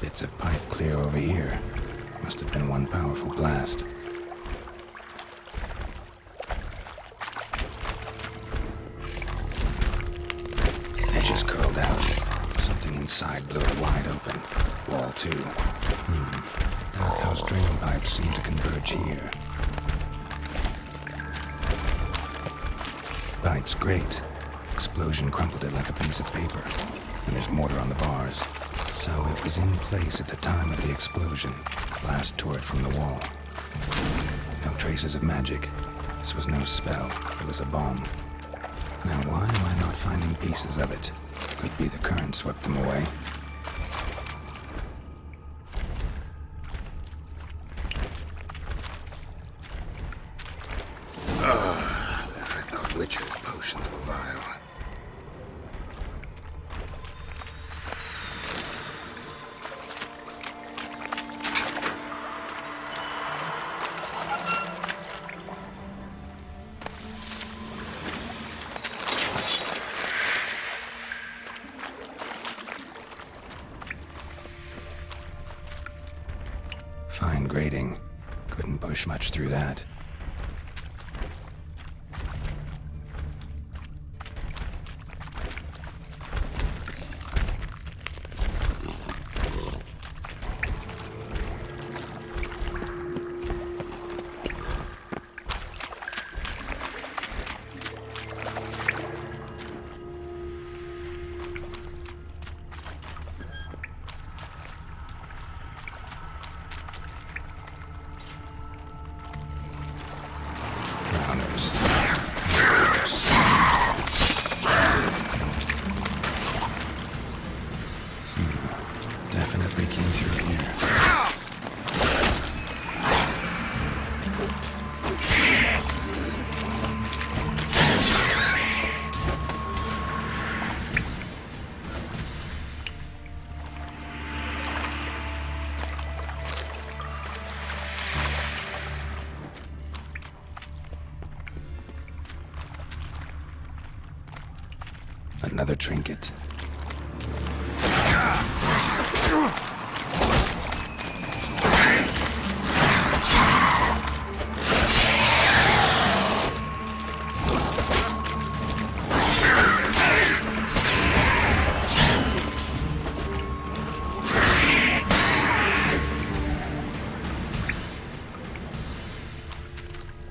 bits of pipe clear over here. Must have been one powerful blast. Edges curled out. Something inside blew it wide open. Wall too. Darkhouse drain pipes seem to converge here. Pipes great. Explosion crumpled it like a piece of paper. And there's mortar on the bars. So it was in place at the time of the explosion. Blast tore it from the wall. No traces of magic. This was no spell. It was a bomb. Now why am I not finding pieces of it? Could be the current swept them away. I thought Witcher's potions were vile. Fine grating. Couldn't push much through that. Definitely came through here. Another trinket.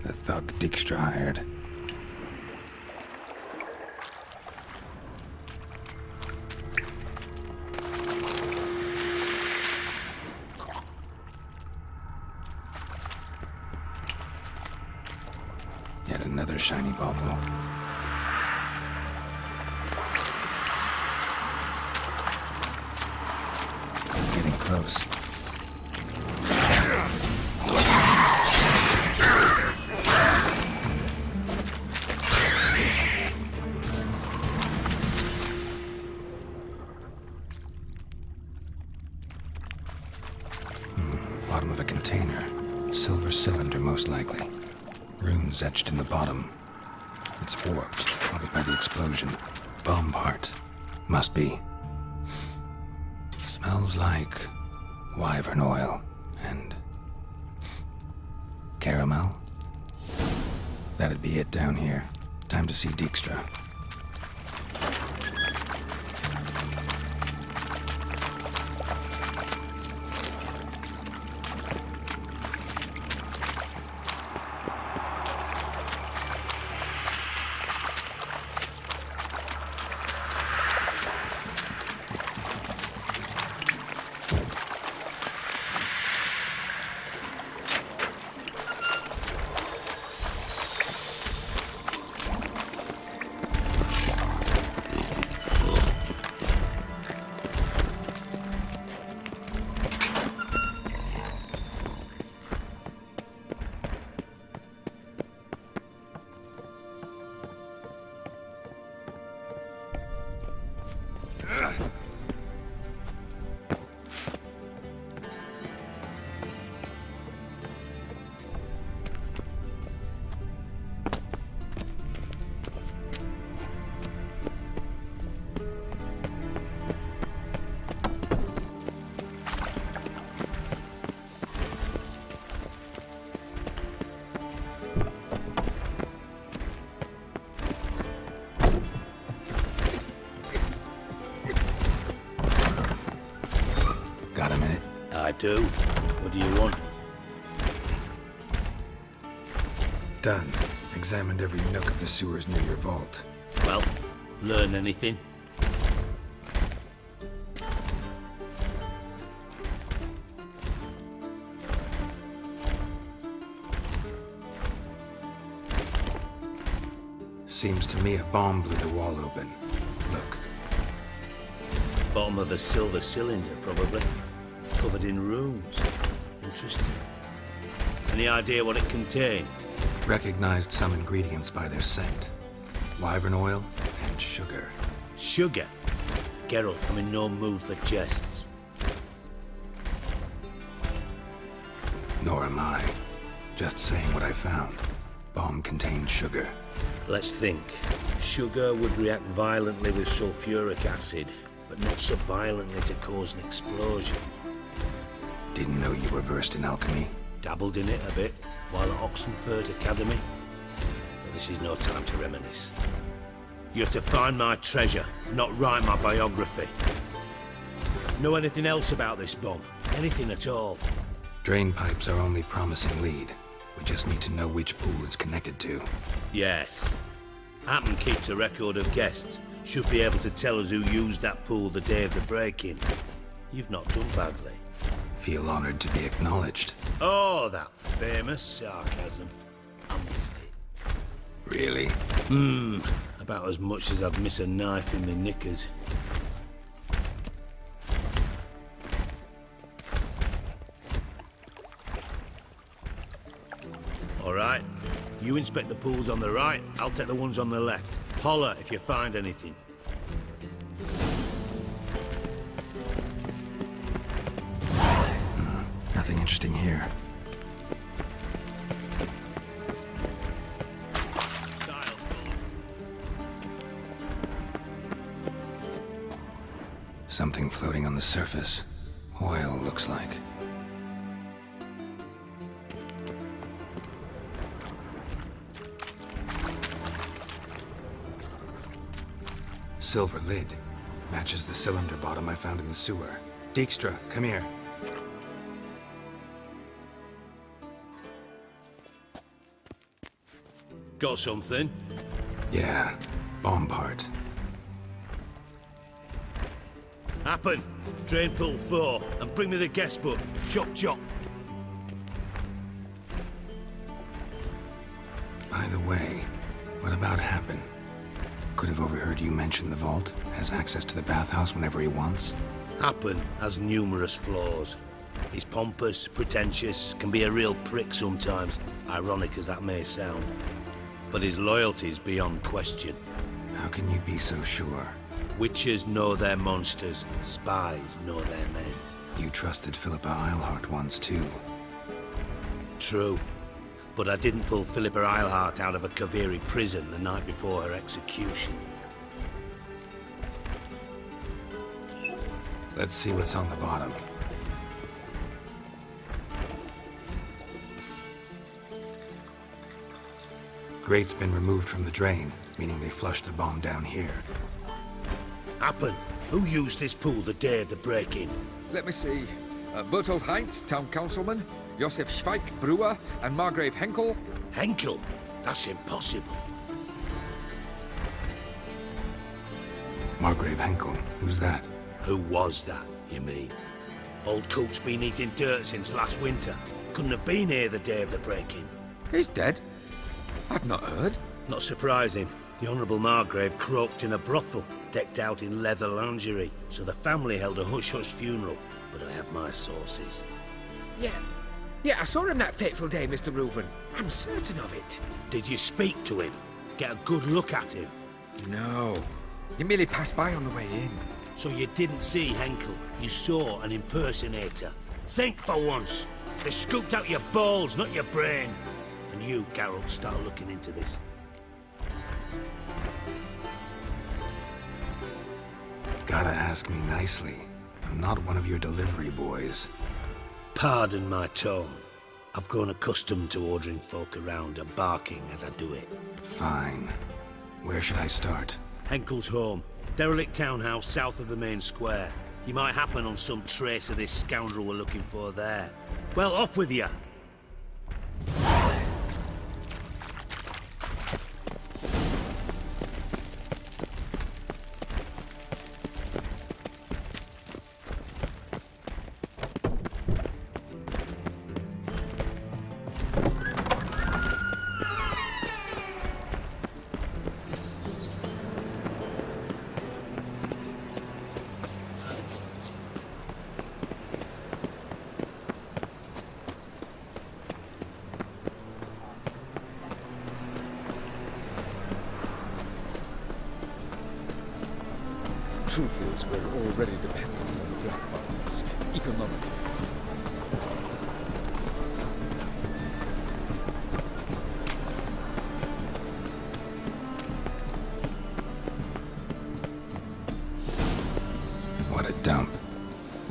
The thug Dijkstra hired. Yet another shiny bauble. Getting close. Bottom of a container. Silver cylinder, most likely. Runes etched in the bottom. It's warped, probably by the explosion. Bomb part. Must be. Smells like wyvern oil and caramel. That'd be it down here. Time to see Dijkstra. do. What do you want? Done. Examined every nook of the sewers near your vault. Well, learn anything? Seems to me a bomb blew the wall open. Look. Bottom of a silver cylinder, probably. Covered in runes. Interesting. Any idea what it contained? Recognized some ingredients by their scent. Wyvern oil and sugar. Sugar? Geralt, I'm in no mood for jests. Nor am I. Just saying what I found. Bomb contained sugar. Let's think. Sugar would react violently with sulfuric acid, but not so violently to cause an explosion. Didn't know you were versed in alchemy. Dabbled in it a bit while at Oxenford Academy. But this is no time to reminisce. You're to find my treasure, not write my biography. Know anything else about this bomb? Anything at all? Drain pipes are only promising lead. We just need to know which pool it's connected to. Yes. Happen keeps a record of guests. Should be able to tell us who used that pool the day of the break-in. You've not done badly. Feel honored to be acknowledged. Oh, that famous sarcasm. I missed it. Really? About as much as I'd miss a knife in my knickers. All right. You inspect the pools on the right, I'll take the ones on the left. Holler if you find anything. Nothing interesting here. Something floating on the surface. Oil, looks like. Silver lid. Matches the cylinder bottom I found in the sewer. Dijkstra, come here. Got something? Yeah, bomb part. Happen. Drain pool 4 and bring me the guest book. Chop chop. By the way, what about Happen? Could have overheard you mention the vault. Has access to the bathhouse whenever he wants. Happen has numerous flaws. He's pompous, pretentious, can be a real prick sometimes, ironic as that may sound. But his loyalty's beyond question. How can you be so sure? Witches know their monsters, spies know their men. You trusted Philippa Eilhart once too. True. But I didn't pull Philippa Eilhart out of a Kaviri prison the night before her execution. Let's see what's on the bottom. Grate's been removed from the drain, meaning they flushed the bomb down here. Happen. Who used this pool the day of the break-in? Let me see. Bertolt Heinz, town councilman, Josef Schweik, brewer, and Margrave Henkel. Henkel? That's impossible. Margrave Henkel, who's that? Who was that, you mean? Old Coot's been eating dirt since last winter. Couldn't have been here the day of the break-in. He's dead? I'd not heard. Not surprising. The Honourable Margrave croaked in a brothel, decked out in leather lingerie, so the family held a hush-hush funeral. But I have my sources. Yeah, I saw him that fateful day, Mr. Reuven. I'm certain of it. Did you speak to him? Get a good look at him? No. He merely passed by on the way in. So you didn't see Henkel, you saw an impersonator. Think for once. They scooped out your balls, not your brain. And you, Geralt, start looking into this. Gotta ask me nicely. I'm not one of your delivery boys. Pardon my tone. I've grown accustomed to ordering folk around and barking as I do it. Fine. Where should I start? Henkel's home. Derelict townhouse south of the main square. You might happen on some trace of this scoundrel we're looking for there. Well, off with you! Truth is, we're already dependent on the black markets, economically. What a dump.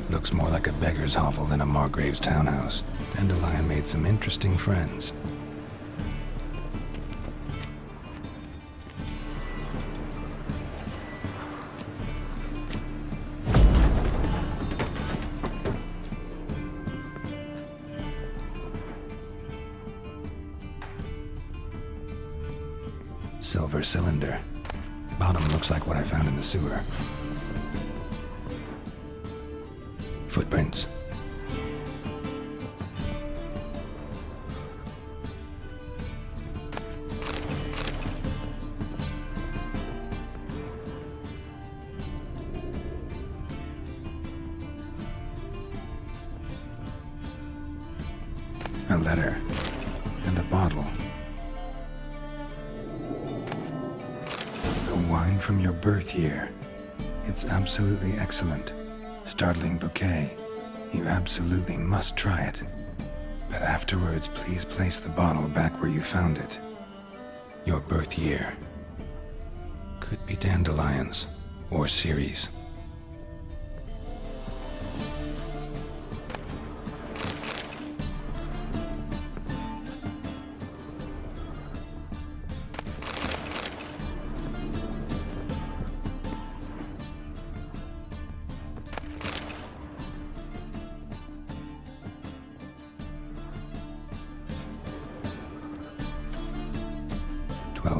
Looks more like a beggar's hovel than a Margrave's townhouse. Dandelion made some interesting friends. Silver cylinder. Bottom looks like what I found in the sewer. Footprints. A letter. And a bottle. The wine from your birth year. It's absolutely excellent. Startling bouquet. You absolutely must try it. But afterwards, please place the bottle back where you found it. Your birth year. Could be dandelions or Ceres.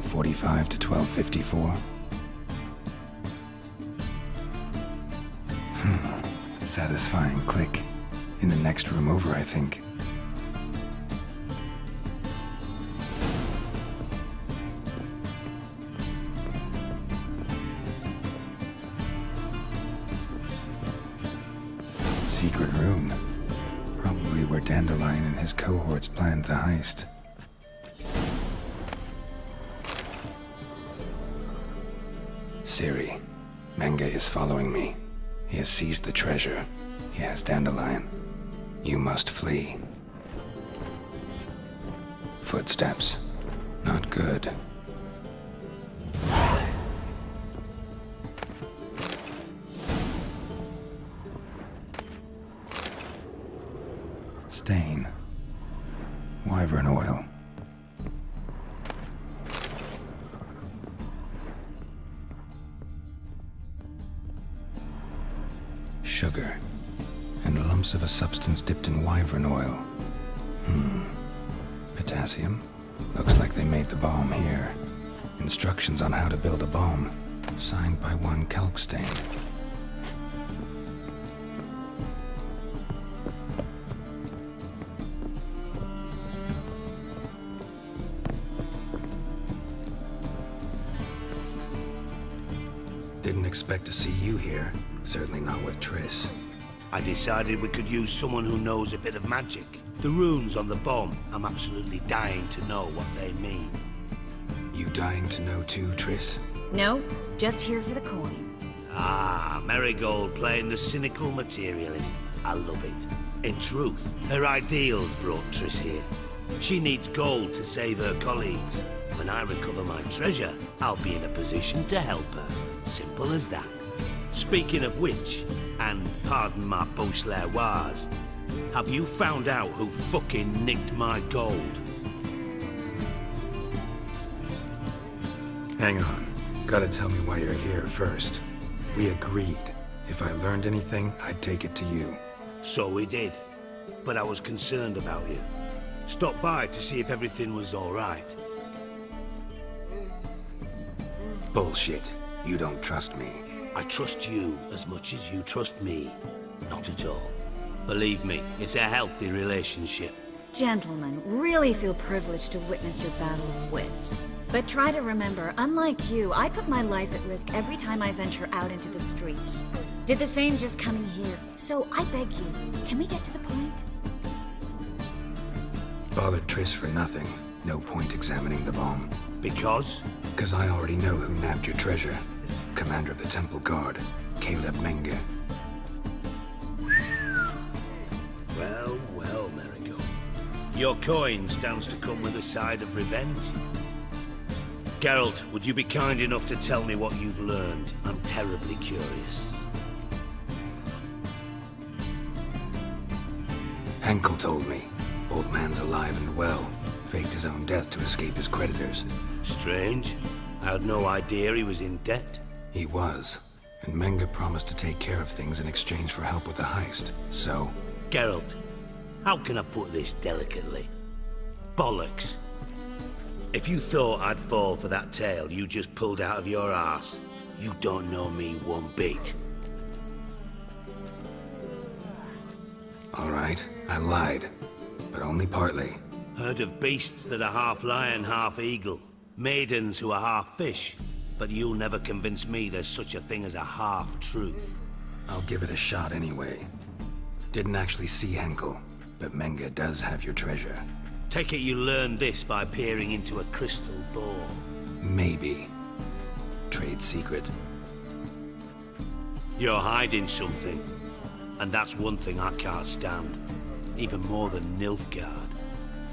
.45 to 12:54. Satisfying click. In the next room over, I think. Secret room. Probably where Dandelion and his cohorts planned the heist. Ciri, Menge is following me. He has seized the treasure. He has Dandelion. You must flee. Footsteps. Not good. Stain. Wyvern oil. Sugar, and lumps of a substance dipped in wyvern oil. Potassium? Looks like they made the bomb here. Instructions on how to build a bomb, signed by one Kalkstain. Didn't expect to see you here. Certainly not with Triss. I decided we could use someone who knows a bit of magic. The runes on the bomb, I'm absolutely dying to know what they mean. You dying to know too, Triss? No, just here for the coin. Ah, Marigold playing the cynical materialist. I love it. In truth, her ideals brought Triss here. She needs gold to save her colleagues. When I recover my treasure, I'll be in a position to help her. Simple as that. Speaking of which, and pardon my Beauclervoise, have you found out who fucking nicked my gold? Hang on. Gotta tell me why you're here first. We agreed. If I learned anything, I'd take it to you. So we did. But I was concerned about you. Stopped by to see if everything was all right. Bullshit. You don't trust me. I trust you as much as you trust me. Not at all. Believe me, it's a healthy relationship. Gentlemen, really feel privileged to witness your battle of wits. But try to remember, unlike you, I put my life at risk every time I venture out into the streets. Did the same just coming here. So I beg you, can we get to the point? Bothered Triss for nothing. No point examining the bomb. Because? Because I already know who nabbed your treasure. Commander of the Temple Guard, Caleb Menge. Well, well, Marigold. Your coin stands to come with a side of revenge. Geralt, would you be kind enough to tell me what you've learned? I'm terribly curious. Henkel told me. Old man's alive and well. Faked his own death to escape his creditors. Strange. I had no idea he was in debt. He was. And Menge promised to take care of things in exchange for help with the heist. So, Geralt, how can I put this delicately? Bollocks. If you thought I'd fall for that tale you just pulled out of your arse, you don't know me one bit. all right, I lied. But only partly. Heard of beasts that are half lion, half eagle. Maidens who are half fish. But you'll never convince me there's such a thing as a half-truth. I'll give it a shot anyway. Didn't actually see Henkel, but Menge does have your treasure. Take it you learned this by peering into a crystal ball. Maybe. Trade secret. You're hiding something. And that's one thing I can't stand. Even more than Nilfgaard.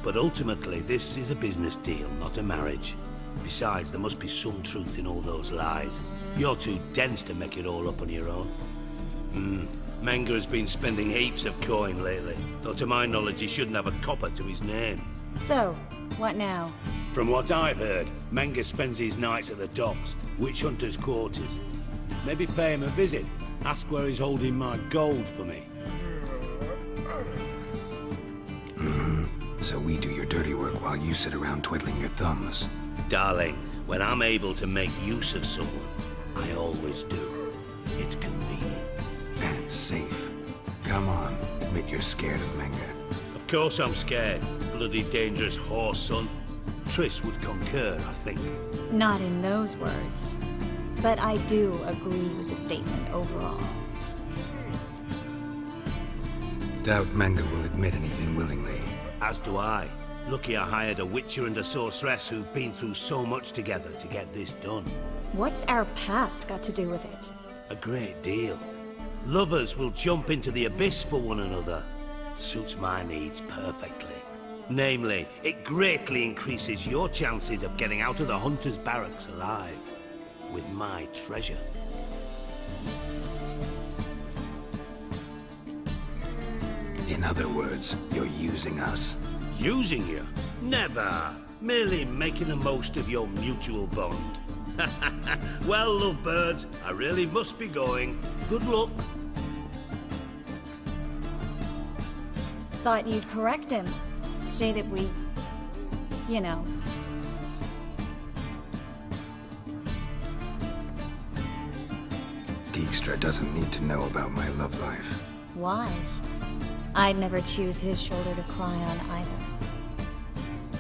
But ultimately, this is a business deal, not a marriage. Besides, there must be some truth in all those lies. You're too dense to make it all up on your own. Menge has been spending heaps of coin lately. Though to my knowledge, he shouldn't have a copper to his name. So, what now? From what I've heard, Menge spends his nights at the docks, witch hunters' quarters. Maybe pay him a visit. Ask where he's holding my gold for me. So we do your dirty work while you sit around twiddling your thumbs. Darling, when I'm able to make use of someone, I always do. It's convenient. And safe. Come on, admit you're scared of Menge. Of course I'm scared. Bloody dangerous horse, son. Triss would concur, I think. Not in those words. But I do agree with the statement overall. Doubt Menge will admit anything willingly. As do I. Lucky I hired a witcher and a sorceress who've been through so much together to get this done. What's our past got to do with it? A great deal. Lovers will jump into the abyss for one another. Suits my needs perfectly. Namely, it greatly increases your chances of getting out of the hunter's barracks alive. With my treasure. In other words, you're using us. Using you? Never. Merely making the most of your mutual bond. Well, lovebirds, I really must be going. Good luck. Thought you'd correct him. Say that we... you know... Dijkstra doesn't need to know about my love life. wise. I'd never choose his shoulder to cry on either.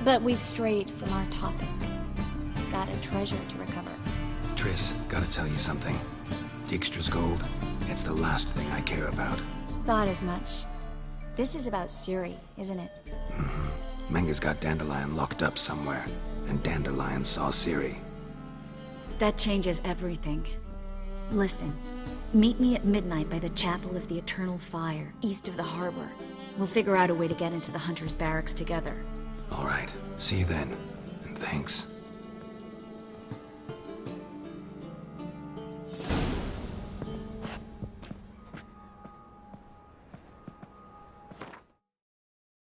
But we've strayed from our topic. Got a treasure to recover. Triss, gotta tell you something. Dijkstra's gold, it's the last thing I care about. Thought as much. This is about Ciri, isn't it? Menge's got Dandelion locked up somewhere, and Dandelion saw Ciri. That changes everything. Listen, meet me at midnight by the Chapel of the Eternal Fire, east of the harbor. We'll figure out a way to get into the Hunter's barracks together. All right, see you then, and thanks.